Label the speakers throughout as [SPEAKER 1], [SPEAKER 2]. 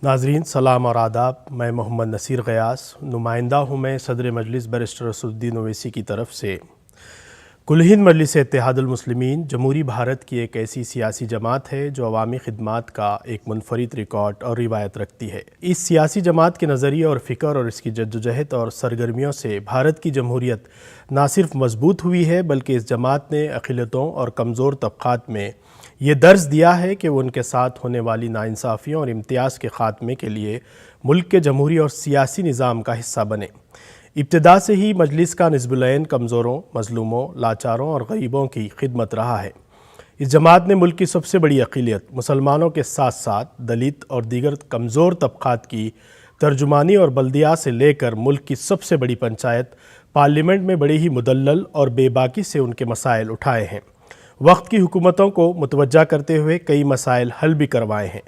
[SPEAKER 1] नाज़रीन सलाम और आदाब। मैं मोहम्मद नसीर ग़यास नुमाइंदा हूँ मैं सदर मजलिस बैरिस्टर असदुद्दीन ओवैसी की तरफ से। कुल हिंद मजलिस इत्तेहादुल मुस्लिमीन जमहूरी भारत की एक ऐसी सियासी जमात है जो अवामी खिदमात का एक मुनफरिद रिकॉर्ड और रिवायत रखती है। इस सियासी जमात के नज़रिए और फ़िक्र और इसकी जद्दोजहद और सरगर्मियों से भारत की जमहूरियत ना सिर्फ मजबूत हुई है बल्कि इस जमात ने अक़लियतों और कमज़ोर तबक़ात में ये दर्ज दिया है कि वो उनके साथ होने वाली नाइंसाफ़ियों और इम्तियाज़ के ख़ात्मे के लिए मुल्क के जमहूरी और सियासी निज़ाम का हिस्सा बने। इब्तिदा से ही मजलिस का निस्बुलैन कमज़ोरों, मज़लूमों, लाचारों और गरीबों की खिदमत रहा है। इस जमात ने मुल्क की सबसे बड़ी अक़लियत मुसलमानों के साथ साथ दलित और दीगर कमज़ोर तबक़ात की तर्जुमानी और बल्दिया से लेकर मुल्क की सबसे बड़ी पंचायत पार्लियामेंट में बड़ी ही मुदल्लल और बेबाकी से उनके मसाइल उठाए हैं। वक्त की हुकूमतों को मुतवज्जा करते हुए कई मसाइल हल भी करवाए हैं।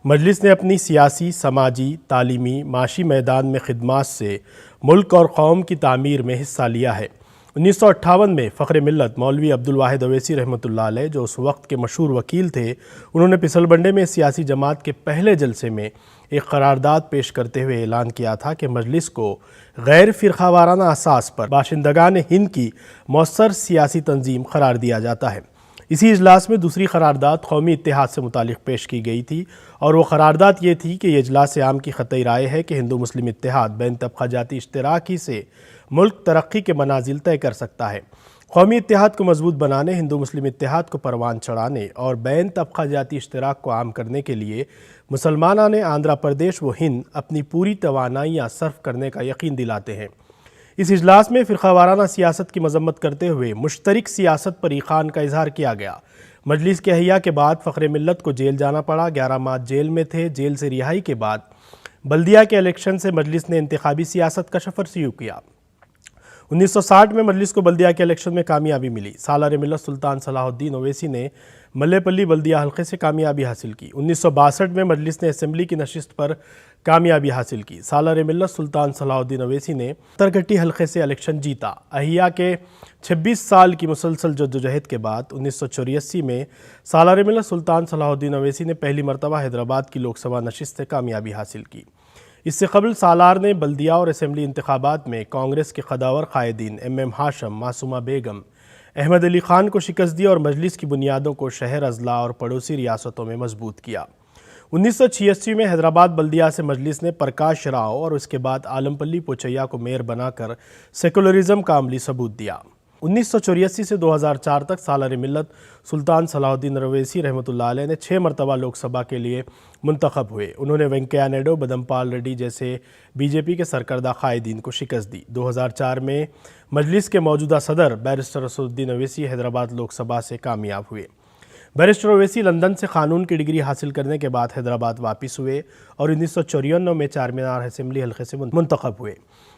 [SPEAKER 1] मजलिस ने अपनी सियासी, समाजी, तालीमी, माशी मैदान में खिदमात से मुल्क और कौम की तामीर में हिस्सा लिया है। 1958 में फ़ख्र मिल्लत मौलवी अब्दुल वाहिद ओवैसी रहमतुल्लाह अलैह, जो उस वक्त के मशहूर वकील थे, उन्होंने फिसलबंडे में सियासी जमात के पहले जलसे में एक करारदाद पेश करते हुए ऐलान किया था कि मजलिस को गैर फ़िरक़ावाराना असास पर बाशिंदगान हिंद की मौसर सियासी तंजीम करार दिया जाता है। इसी इजलास में दूसरी करारदाद कौमी इत्तेहाद से मुतालिक पेश की गई थी और वो करारदाद ये थी कि ये इजलास आम की ख़तई राय है कि हिंदू मुस्लिम इत्तेहाद बैन तबक़ा जाती इश्तराकी से मुल्क तरक्की के मनाजिल तय कर सकता है। कौमी इत्तेहाद को मजबूत बनाने, हिंदू मुस्लिम इत्तेहाद को परवान चढ़ाने और बैन तबक़ा जाती इश्तराक को आम करने के लिए मुसलमाना ने आंध्र प्रदेश व हिंद अपनी पूरी तवानाइयाँ सर्फ करने का यकीन दिलाते हैं। इस इजलास में फ़िरक़ावाराना सियासत की मजम्मत करते हुए मुश्तरिक सियासत पर ईखान का इजहार किया गया। मजलिस के अहिया के बाद फ़ख्र मिल्लत को जेल जाना पड़ा। 11 माह जेल में थे। जेल से रिहाई के बाद बल्दिया के इलेक्शन से मजलिस ने इंतखाबी सियासत का सफ़र शुरू किया। 1960 में मजलिस को बल्दिया के इलेक्शन में कामयाबी मिली। सालार मिल्लत सुल्तान सलाहुद्दीन ओवैसी ने मल्लेपल्ली बल्दिया हल्के से कामयाबी हासिल की। 1962 में मजलिस ने असम्बली की नशिस्त पर कामयाबी हासिल की। सालार मिल्लत सुल्तान सलाहुद्दीन ओवैसी ने तरगट्टी हल्के से इलेक्शन जीता। अहिया के 26 साल की मुसलसल जद्दोजहद के बाद 1984 में सालार मिल्लत सुल्तान सलाहुद्दीन ओवैसी ने पहली मरतबा हैदराबाद की लोकसभा नशिस्त से कामयाबी हासिल की। इससे कबल सालार ने बल्दिया और असम्बली इंतखाबात में कांग्रेस के कदावर कायदीन MM हाशम, मासूमा बेगम, अहमद अली ख़ान को शिकस्त दी और मजलिस की बुनियादों को शहर, अजला और पड़ोसी रियासतों में मजबूत किया। 1986 में हैदराबाद बल्दिया से मजलिस ने प्रकाश राव और उसके बाद आलमपल्ली पोचैया को मेयर बनाकर सेकुलरिज्म का अमली सबूत दिया। 1984 से 2004 तक सालार मिल्लत सुल्तान सलाहुद्दीन ओवैसी रहमतुल्लाह अलैह ने 6 मरतबा लोकसभा के लिए मुंतखब हुए। उन्होंने वेंकैया नायडू, बदमपाल रेड्डी जैसे BJP के सरकर्दा कायदीन को शिकस्त दी। 2004 में मजलिस के मौजूदा सदर बैरिस्टर असदुद्दीन ओवैसी हैदराबाद लोकसभा से कामयाब हुए। बैरिस्टर ओवैसी लंदन से कानून की डिग्री हासिल करने के बाद हैदराबाद वापस हुए और 1994 में चारमीनार असम्बली हल्के से मुंतखब हुए।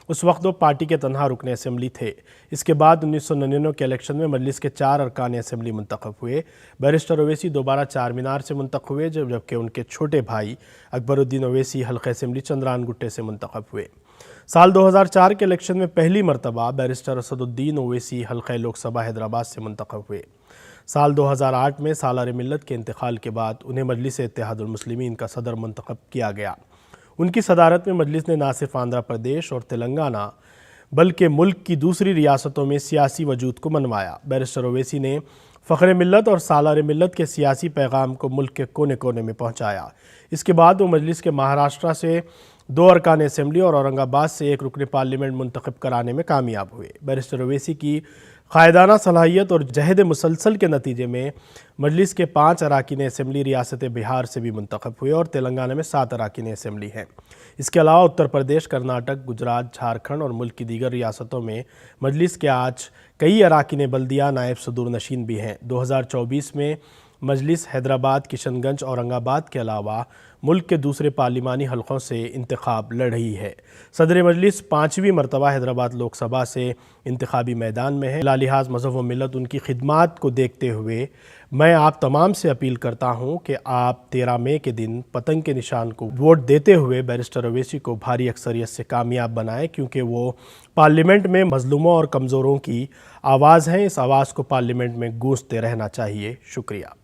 [SPEAKER 1] उस वक्त वो पार्टी के तनहा रुकन असम्बली थे। इसके बाद 1999 के इलेक्शन में मजलिस के 4 अरकान असम्बली मुंतखब हुए। बैरिस्टर ओवैसी दोबारा चारमीनार से मुंतखब हुए, जबकि उनके छोटे भाई अकबरुद्दीन ओवैसी हल्के असम्बली चंद्रान गुट्टे से मुंतखब हुए। साल 2004 के इलेक्शन में पहली मरतबा बैरिस्टर असदुद्दीन ओवैसी हल्का लोकसभा हैदराबाद से मुंतखब हुए। साल 2008 में सालार मिल्लत के इंतकाल के बाद उन्हें मजलिस इत्तेहादुल मुस्लिमीन का सदर मुंतखब किया गया। उनकी सदारत में मजलिस ने न सिर्फ आंध्र प्रदेश और तेलंगाना बल्कि मुल्क की दूसरी रियासतों में सियासी वजूद को मनवाया। बैरिस्टर ओवैसी ने फ़ख्र मिल्लत और सालार मिल्लत के सियासी पैगाम को मुल्क के कोने कोने में पहुँचाया। इसके बाद वो मजलिस के महाराष्ट्र से 2 अरकान असम्बली और औरंगाबाद से 1 रुकन पार्लियामेंट मुंतखब कराने में कामयाब हुए। बैरिस्टर ओवैसी की कायदाना सलाहियत और जहद मुसलसल के नतीजे में मजलिस के 5 अरकान असम्बली रियासत बिहार से भी मुंतखब हुए और तेलंगाना में 7 अरकान असम्बली हैं। इसके अलावा उत्तर प्रदेश, कर्नाटक, गुजरात, झारखंड और मुल्क की दीगर रियासतों में मजलिस के आज कई अरकान बल्दिया नायब सदूर नशीन भी हैं। 2024 में मजलिस हैदराबाद, किशनगंज, औरंगाबाद के अलावा मुल्क के दूसरे पार्लिमानी हलकों से इंतखाब लड़ रही है। सदर मजलिस 5वीं मरतबा हैदराबाद लोकसभा से इंतखाबी मैदान में है। लालिहाज मज़हब व मिल्लत उनकी खिदमात को देखते हुए मैं आप तमाम से अपील करता हूँ कि आप 13 मई के दिन पतंग के निशान को वोट देते हुए बैरिस्टर ओवैसी को भारी अक्सरियत से कामयाब बनाएं, क्योंकि वो पार्लियामेंट में मजलूमों और कमज़ोरों की आवाज़ हैं। इस आवाज़ को पार्लियामेंट में गूंजते रहना चाहिए। शुक्रिया।